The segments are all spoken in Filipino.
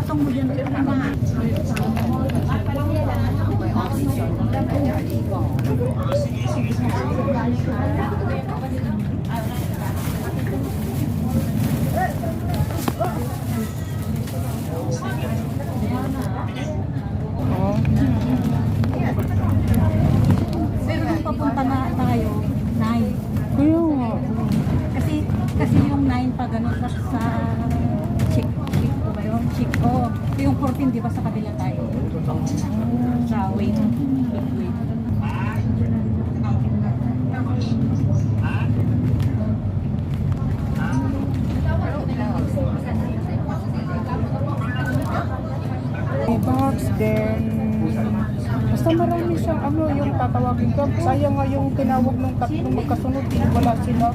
gusto mo dyan? Pero nung papunta na tayo, 9. Kaya nga. Kasi yung 9 pa gano'n sa Chico ba yun? Chico. Yung 14 di ba sa kabila tayo? Sa wait. Box, then basta marami siyang ano yung tatawagin ka. Sayang nga yung tinawag ng tatlong magkasunod, wala sila.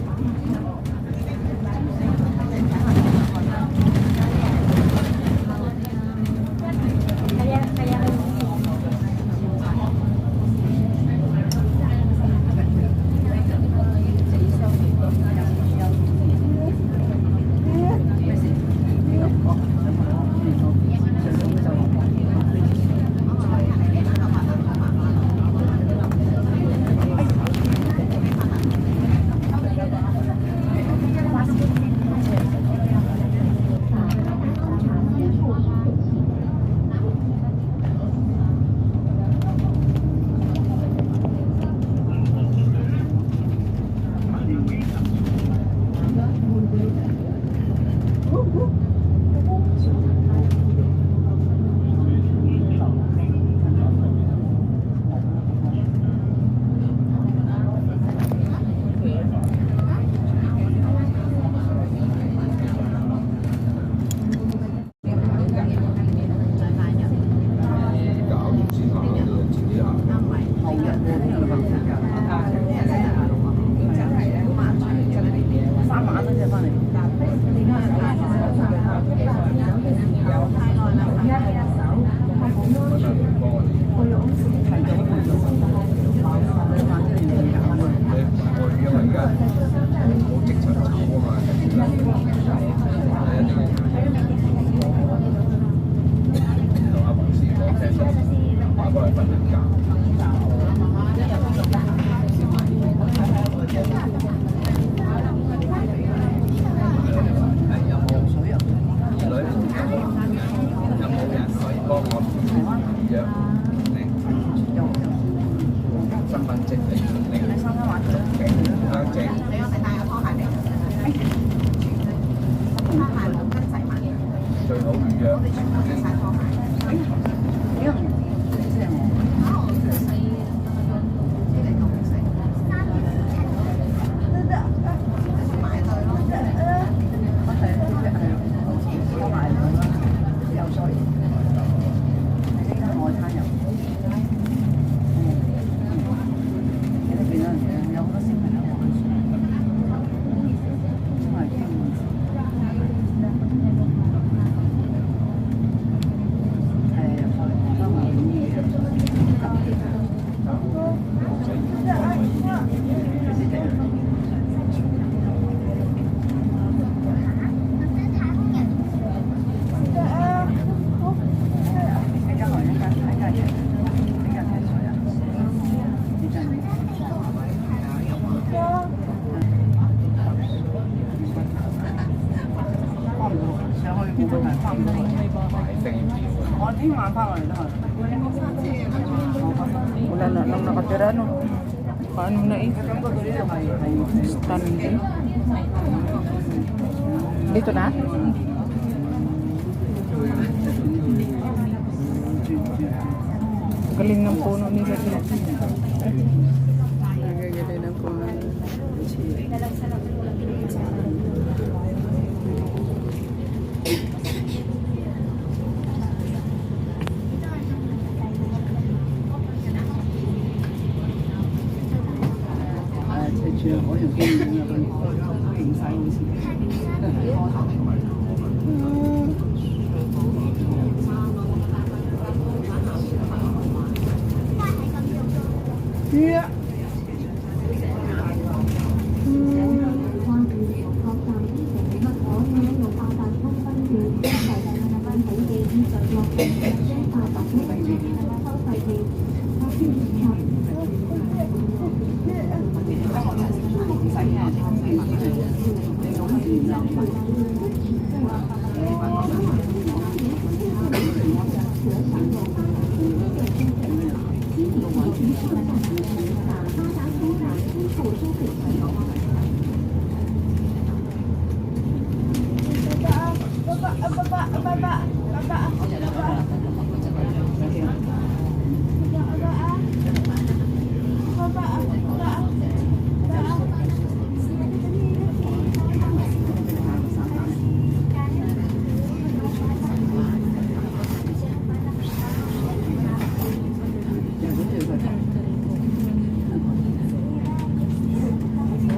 Wala na lang nakatira, no? Paano na eh? Stanley. Dito na? Galing ng puno nila dito. Galing ng puno. Yeah.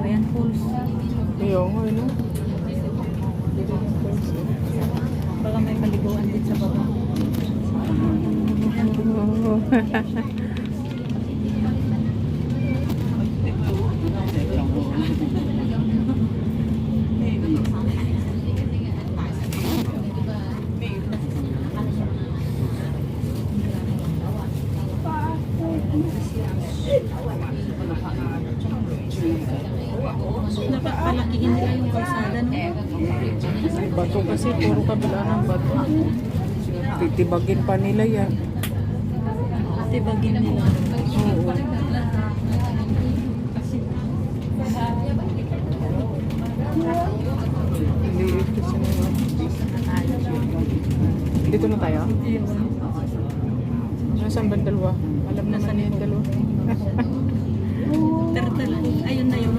Ayan, pools. Ayun, ano? Baka may paliguan din sa baba. Oo. Dapat palakihin nila yung kalsada, no? Bato kasi, puro kabila ng bato. Titibagin pa nila yan. Tibagin nila. Oo. Liit kasi nila. Dito na tayo? Nasaan ba ang dalawa? Alam naman niya yung dalawa. Turtle. Ayun na yun.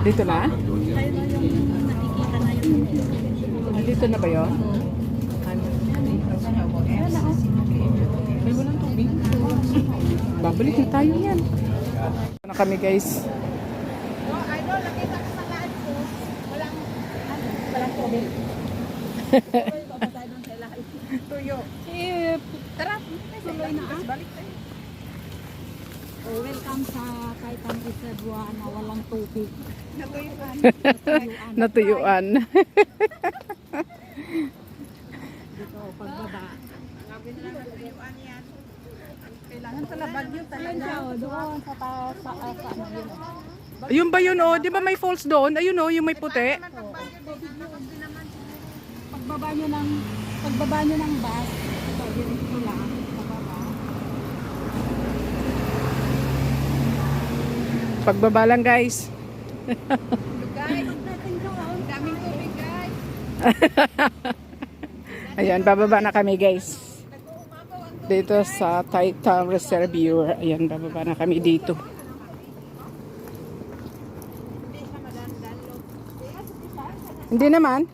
Dito na? Ayun na yung nakikita na yun. Ah, dito na ba yun? May walang tubig. Babalik na tayo yan. Na kami guys. Walang tubig. Tuyo. Tara, tuloy na ah. Oh, welcome sa Titan Reservoir na walang tubig. Natuyuan. Dito, pagbaba. Kailangan pala bagyo talaga. Ayun doon sa taas, sa ano yun. Ayun ba yun oh? Di ba may falls doon? Ayun oh, yung may puti. Pagbaba nyo ng bus, ito, dito lang, pababa. Pagbaba lang guys. Guys, daming tubig guys. Ayan, bababa na kami guys. Dito sa Titan Reservoir. Ayan, bababa na kami dito. Hindi naman.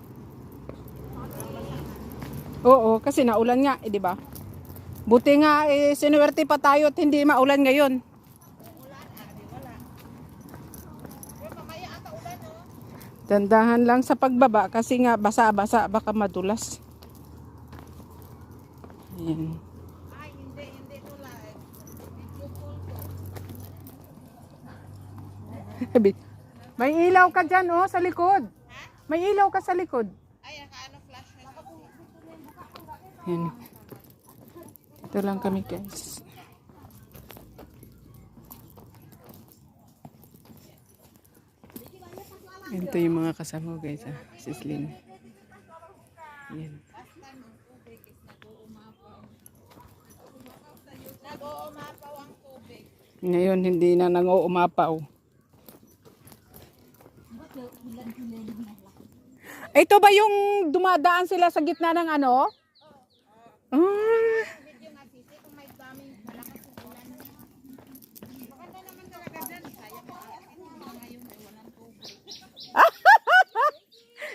Oo, kasi naulan nga, eh, di ba? Buti nga, sinuwerte pa tayo at hindi maulan ngayon. Dandahan lang sa pagbaba kasi nga basa-basa, baka madulas. Ayan. May ilaw ka dyan, oh, sa likod. May ilaw ka sa likod. Ayan. Ito lang kami, guys. Ito yung mga kasama ko, guys. Ah. Sislin. Ayan. Ngayon, hindi na nang-uumapaw. Ito ba yung dumadaan sila sa gitna ng ano?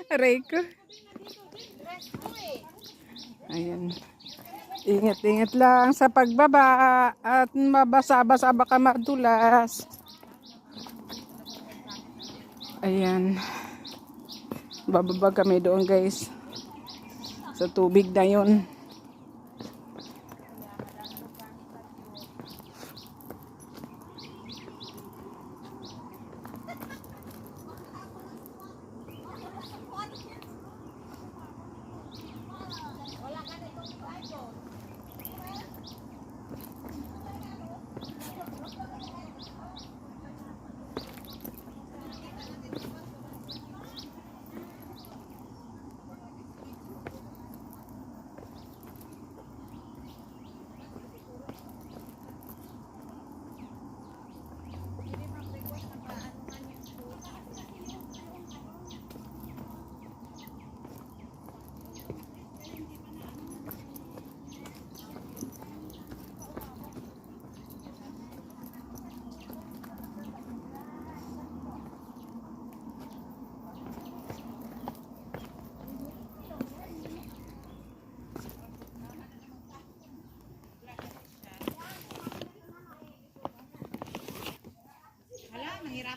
Aray ko. Ayan. Ingat-ingat lang sa pagbaba at mabasa-basa baka madulas. Ayan. Bababa kami doon guys. Sa tubig na yun.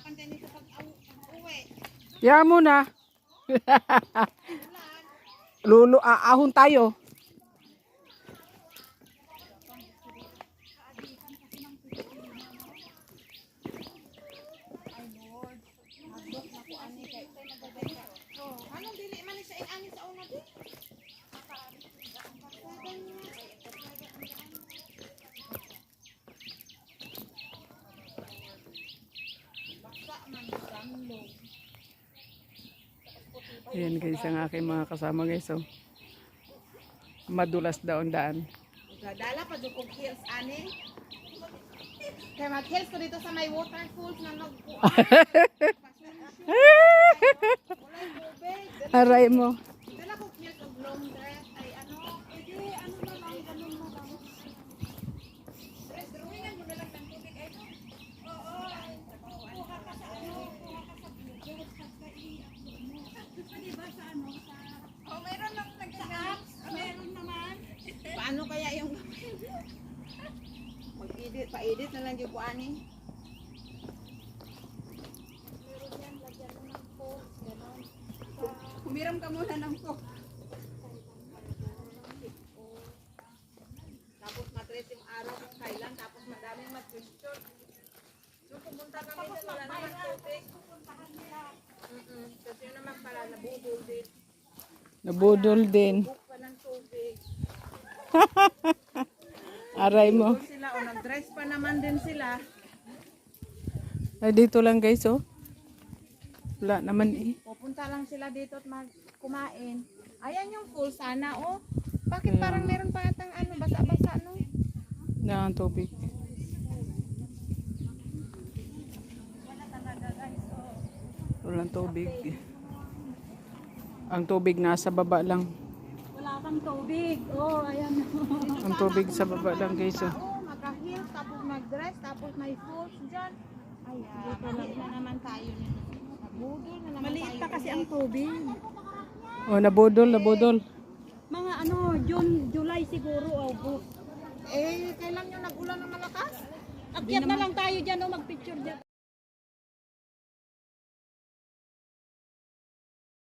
Hirapan tayo nito pag uwi. Yan mo na. Ahon tayo. Anong dili man sa ani sa una di? Ayan guys, ang aking mga kasama guys. So, madulas daw ang daan. Dala pa jud kog hills ani. Kaya mag-hills ko dito sa may waterfalls na nagkuan. Walay tubig. Aray mo. Dala kog hills og long dress ay ano, edi ano na lang ganun na lang. Dress drawingan mo na lang ng tubig ay no. Oo. Kuha ka sa ano, kuha ka sa video sa di ba sa ano sa oh, meron lang nag-apps. Meron naman. Paano kaya yung mag-edit, pa-edit na lang yung kuani. Meron yan, lagyan mo ng post, gano'n. Humiram ka muna ng post. Tapos matres yung araw kung kailan, tapos madaming mag-question. So pumunta kami na wala naman tubig. Kasi yun naman pala, nabudol din. Nabudol din. Buk pa ng tubig. Aray mo. Doon sila, o nag-dress pa naman din sila. Ay, dito lang guys, oh. Wala naman eh. Pupunta lang sila dito at kumain. Ayan yung pool sana, oh. Bakit parang meron pa atang ano, basa-basa, no? Na ang tubig. Walang tubig. Ang tubig nasa baba lang. Wala kang tubig. Oh, ayan. Ang tubig sa baba lang guys, oh. Oo, mag-heels, tapos mag-dress, tapos may pools dyan. Ayan, maliit na naman tayo nito. Nabudol na naman Maliit tayo. pa kasi ang tubig. Oh, nabudol. Mga ano, July siguro, August. Eh, kailan yung nag-ulan ng malakas? Akyat na lang tayo dyan, oh, mag-picture dyan.